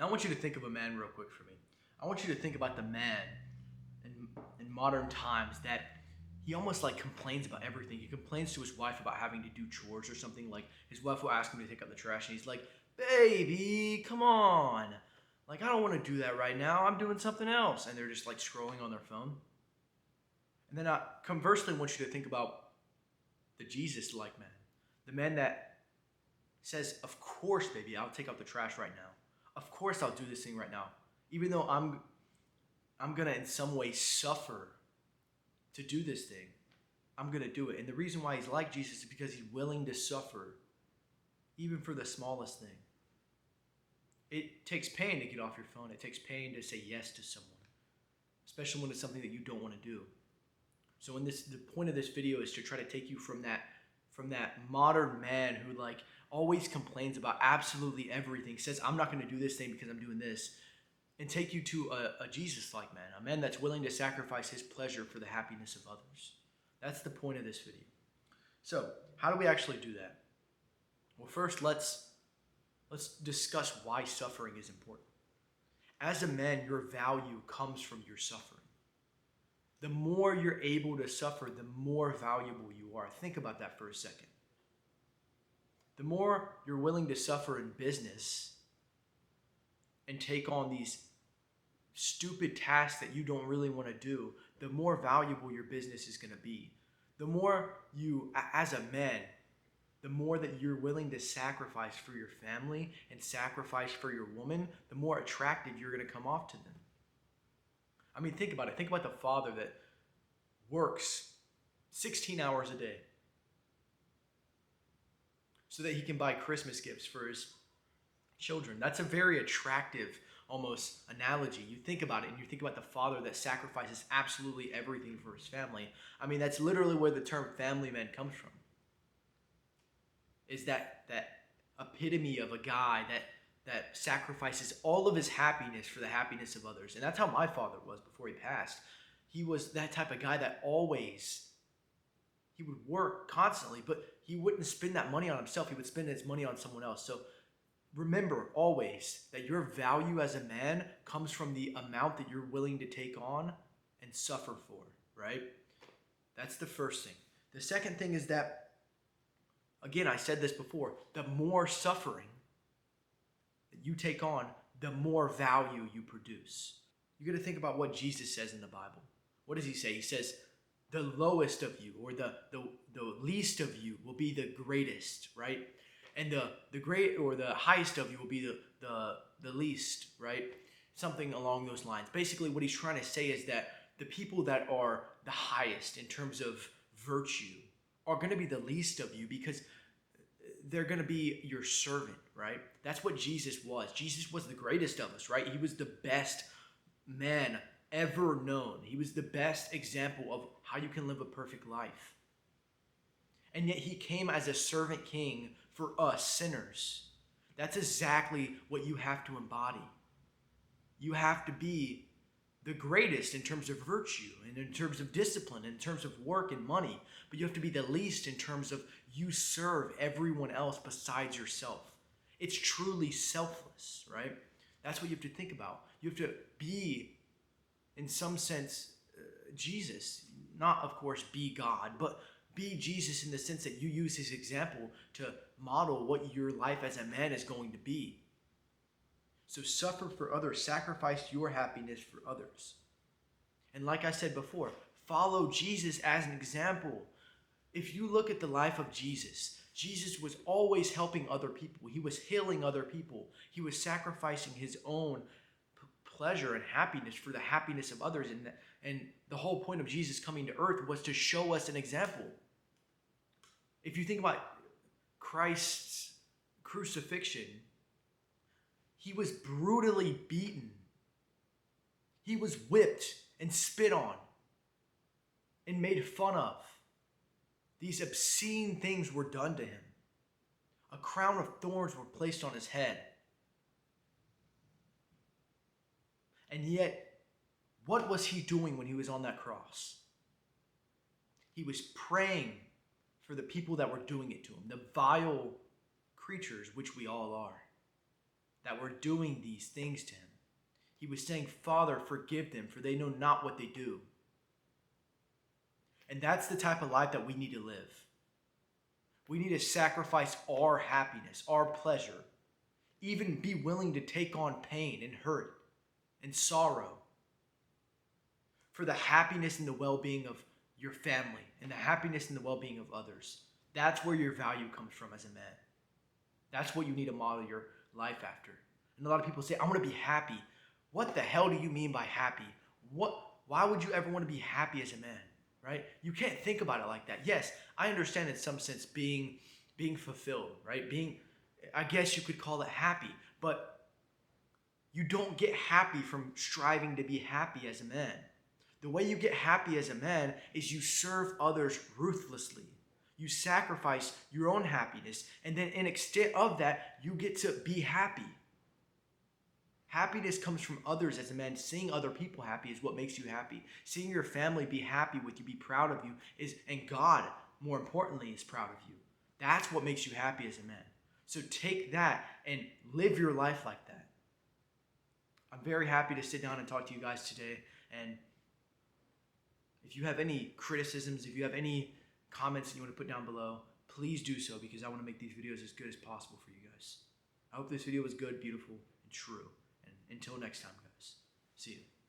I want you to think of a man real quick for me. I want you to think about the man in modern times that he almost like complains about everything. He complains to his wife about having to do chores or something. Like his wife will ask him to take out the trash, and he's like, "Baby, come on! Like I don't want to do that right now. I'm doing something else." And they're just like scrolling on their phone. And then conversely, I want you to think about the Jesus-like man, the man that says, "Of course, baby, I'll take out the trash right now. Of course, I'll do this thing right now, even though I'm gonna in some way suffer to do this thing. I'm gonna do it." And the reason why he's like Jesus is because he's willing to suffer, even for the smallest thing. It takes pain to get off your phone. It takes pain to say yes to someone, especially when it's something that you don't want to do. So the point of this video is to try to take you from that modern man who like always complains about absolutely everything, says I'm not going to do this thing because I'm doing this, and take you to a Jesus-like man, a man that's willing to sacrifice his pleasure for the happiness of others. That's the point of this video. So how do we actually do that? Well, first let's discuss why suffering is important. As a man, your value comes from your suffering. The more you're able to suffer, the more valuable you are. Think about that for a second. The more you're willing to suffer in business and take on these stupid tasks that you don't really want to do, the more valuable your business is going to be. The more you, as a man, the more that you're willing to sacrifice for your family and sacrifice for your woman, the more attractive you're going to come off to them. I mean, think about it. Think about the father that works 16 hours a day so that he can buy Christmas gifts for his children. That's a very attractive, almost, analogy. You think about it, and you think about the father that sacrifices absolutely everything for his family. I mean, that's literally where the term family man comes from. Is that epitome of a guy that sacrifices all of his happiness for the happiness of others. And that's how my father was before he passed. He was that type of guy that always, he would work constantly, but he wouldn't spend that money on himself. He would spend his money on someone else. So remember always that your value as a man comes from the amount that you're willing to take on and suffer for, right? That's the first thing. The second thing is that, again, I said this before, the more suffering that you take on, the more value you produce. You got to think about what Jesus says in the Bible. What does he say? He says, the lowest of you, or the least of you, will be the greatest, right? And the great or the highest of you will be the least, right? Something along those lines. Basically, what he's trying to say is that the people that are the highest in terms of virtue are going to be the least of you because they're going to be your servant, right? That's what Jesus was. Jesus was the greatest of us, right? He was the best man ever known. He was the best example of how you can live a perfect life. And yet he came as a servant king for us sinners. That's exactly what you have to embody. You have to be the greatest in terms of virtue and in terms of discipline, in terms of work and money, but you have to be the least in terms of you serve everyone else besides yourself. It's truly selfless, right? That's what you have to think about. You have to be, in some sense, Jesus. Not, of course, be God, but be Jesus in the sense that you use his example to model what your life as a man is going to be. So suffer for others, sacrifice your happiness for others. And like I said before, follow Jesus as an example. If you look at the life of Jesus, Jesus was always helping other people. He was healing other people. He was sacrificing his own pleasure and happiness for the happiness of others. And the whole point of Jesus coming to earth was to show us an example. If you think about Christ's crucifixion, he was brutally beaten. He was whipped and spit on and made fun of. These obscene things were done to him. A crown of thorns were placed on his head. And yet, what was he doing when he was on that cross? He was praying for the people that were doing it to him, the vile creatures which we all are. that were doing these things to him. He was saying, Father, forgive them, for they know not what they do. And that's the type of life that we need to live. We need to sacrifice our happiness, our pleasure, even be willing to take on pain and hurt and sorrow for the happiness and the well-being of your family and the happiness and the well-being of others. That's where your value comes from as a man. That's what you need to model your life after. And a lot of people say, I want to be happy. What the hell do you mean by happy? Why would you ever want to be happy as a man, right? You can't think about it like that. Yes, I understand in some sense being fulfilled, right? I guess you could call it happy, but you don't get happy from striving to be happy as a man. The way you get happy as a man is you serve others ruthlessly. You sacrifice your own happiness, and then in extent of that, you get to be happy. Happiness comes from others as a man. Seeing other people happy is what makes you happy. Seeing your family be happy with you, be proud of you, and God, more importantly, is proud of you. That's what makes you happy as a man. So take that and live your life like that. I'm very happy to sit down and talk to you guys today. And if you have any criticisms, if you have any comments that you want to put down below, please do so, because I want to make these videos as good as possible for you guys. I hope this video was good, beautiful, and true. And until next time, guys, see you.